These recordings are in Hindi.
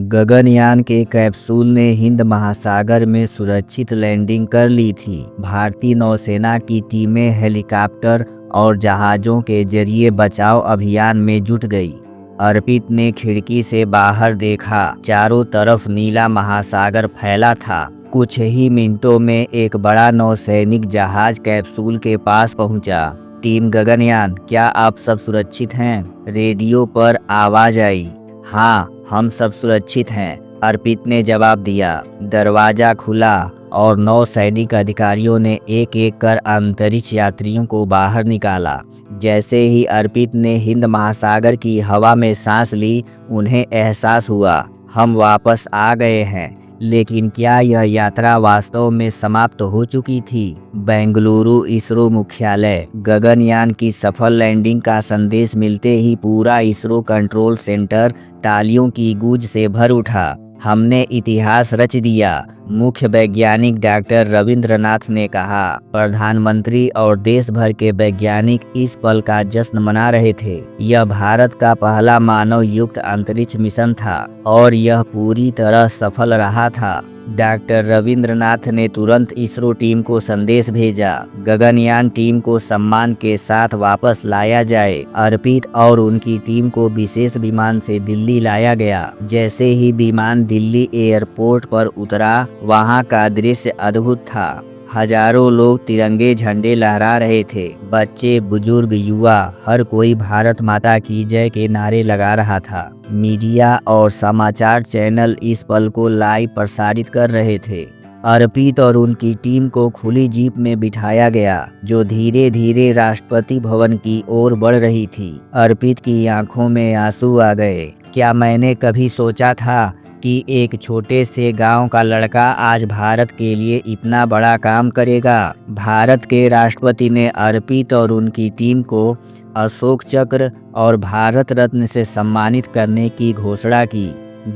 गगनयान के कैप्सूल ने हिंद महासागर में सुरक्षित लैंडिंग कर ली थी। भारतीय नौसेना की टीमें हेलीकॉप्टर और जहाज़ों के जरिए बचाव अभियान में जुट गई। अर्पित ने खिड़की से बाहर देखा। चारों तरफ नीला महासागर फैला था। कुछ ही मिनटों में एक बड़ा नौसैनिक जहाज कैप्सूल के पास पहुंचा। टीम गगनयान, क्या आप सब सुरक्षित हैं? रेडियो पर आवाज आई। हाँ, हम सब सुरक्षित हैं, अर्पित ने जवाब दिया। दरवाजा खुला और नौसैनिक अधिकारियों ने एक एक कर अंतरिक्ष यात्रियों को बाहर निकाला। जैसे ही अर्पित ने हिंद महासागर की हवा में सांस ली, उन्हें एहसास हुआ, हम वापस आ गए हैं। लेकिन क्या यह यात्रा वास्तव में समाप्त हो चुकी थी? बेंगलुरु इसरो मुख्यालय। गगनयान की सफल लैंडिंग का संदेश मिलते ही पूरा इसरो कंट्रोल सेंटर तालियों की गूंज से भर उठा। हमने इतिहास रच दिया, मुख्य वैज्ञानिक डॉक्टर रविंद्रनाथ ने कहा। प्रधानमंत्री और देश भर के वैज्ञानिक इस पल का जश्न मना रहे थे। यह भारत का पहला मानव युक्त अंतरिक्ष मिशन था और यह पूरी तरह सफल रहा था। डॉक्टर रविंद्रनाथ ने तुरंत इसरो टीम को संदेश भेजा, गगनयान टीम को सम्मान के साथ वापस लाया जाए। अर्पित और उनकी टीम को विशेष विमान से दिल्ली लाया गया। जैसे ही विमान दिल्ली एयरपोर्ट पर उतरा, वहां का दृश्य अद्भुत था। हजारों लोग तिरंगे झंडे लहरा रहे थे। बच्चे, बुजुर्ग, युवा, हर कोई भारत माता की जय के नारे लगा रहा था। मीडिया और समाचार चैनल इस पल को लाइव प्रसारित कर रहे थे। अर्पित और उनकी टीम को खुली जीप में बिठाया गया, जो धीरे धीरे राष्ट्रपति भवन की ओर बढ़ रही थी। अर्पित की आंखों में आंसू आ गए। क्या मैंने कभी सोचा था कि एक छोटे से गांव का लड़का आज भारत के लिए इतना बड़ा काम करेगा? भारत के राष्ट्रपति ने अर्पित और उनकी टीम को अशोक चक्र और भारत रत्न से सम्मानित करने की घोषणा की।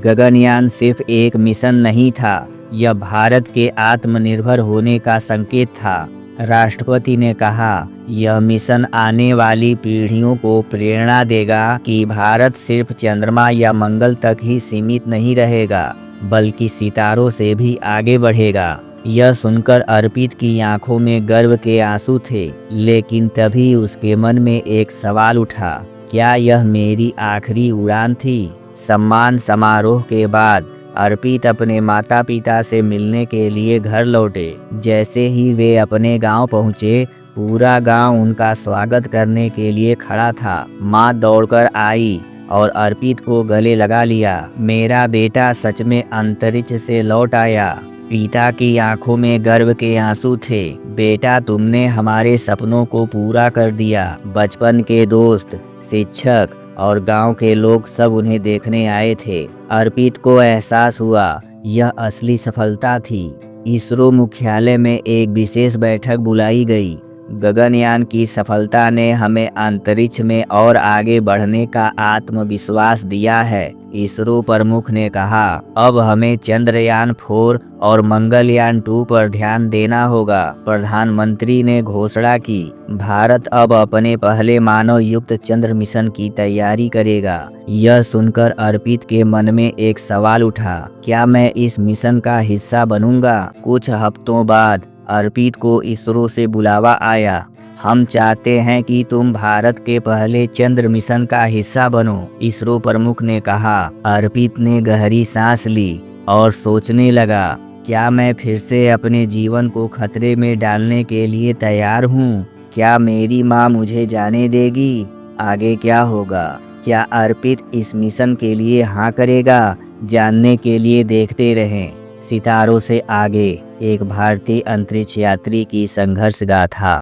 गगनयान सिर्फ एक मिशन नहीं था, यह भारत के आत्मनिर्भर होने का संकेत था। राष्ट्रपति ने कहा, यह मिशन आने वाली पीढ़ियों को प्रेरणा देगा कि भारत सिर्फ चंद्रमा या मंगल तक ही सीमित नहीं रहेगा, बल्कि सितारों से भी आगे बढ़ेगा। यह सुनकर अर्पित की आंखों में गर्व के आंसू थे, लेकिन तभी उसके मन में एक सवाल उठा, क्या यह मेरी आखिरी उड़ान थी? सम्मान समारोह के बाद अर्पित अपने माता पिता से मिलने के लिए घर लौटे। जैसे ही वे अपने गांव पहुंचे, पूरा गांव उनका स्वागत करने के लिए खड़ा था। माँ दौड़कर आई और अर्पित को गले लगा लिया। मेरा बेटा सच में अंतरिक्ष से लौट आया। पिता की आंखों में गर्व के आंसू थे। बेटा, तुमने हमारे सपनों को पूरा कर दिया। बचपन के दोस्त, शिक्षक और गांव के लोग सब उन्हें देखने आए थे। अर्पित को एहसास हुआ, यह असली सफलता थी। इसरो मुख्यालय में एक विशेष बैठक बुलाई गई। गगनयान की सफलता ने हमें अंतरिक्ष में और आगे बढ़ने का आत्मविश्वास दिया है, इसरो प्रमुख ने कहा। अब हमें चंद्रयान 4 और मंगलयान 2 पर ध्यान देना होगा। प्रधानमंत्री ने घोषणा की, भारत अब अपने पहले मानव युक्त चंद्र मिशन की तैयारी करेगा। यह सुनकर अर्पित के मन में एक सवाल उठा, क्या मैं इस मिशन का हिस्सा बनूंगा? कुछ हफ्तों बाद अर्पित को इसरो से बुलावा आया। हम चाहते हैं कि तुम भारत के पहले चंद्र मिशन का हिस्सा बनो, इसरो प्रमुख ने कहा। अर्पित ने गहरी सांस ली और सोचने लगा, क्या मैं फिर से अपने जीवन को खतरे में डालने के लिए तैयार हूँ? क्या मेरी माँ मुझे जाने देगी? आगे क्या होगा? क्या अर्पित इस मिशन के लिए हाँ करेगा? जानने के लिए देखते रहें सितारों से आगे, एक भारतीय अंतरिक्ष यात्री की संघर्ष गाथा।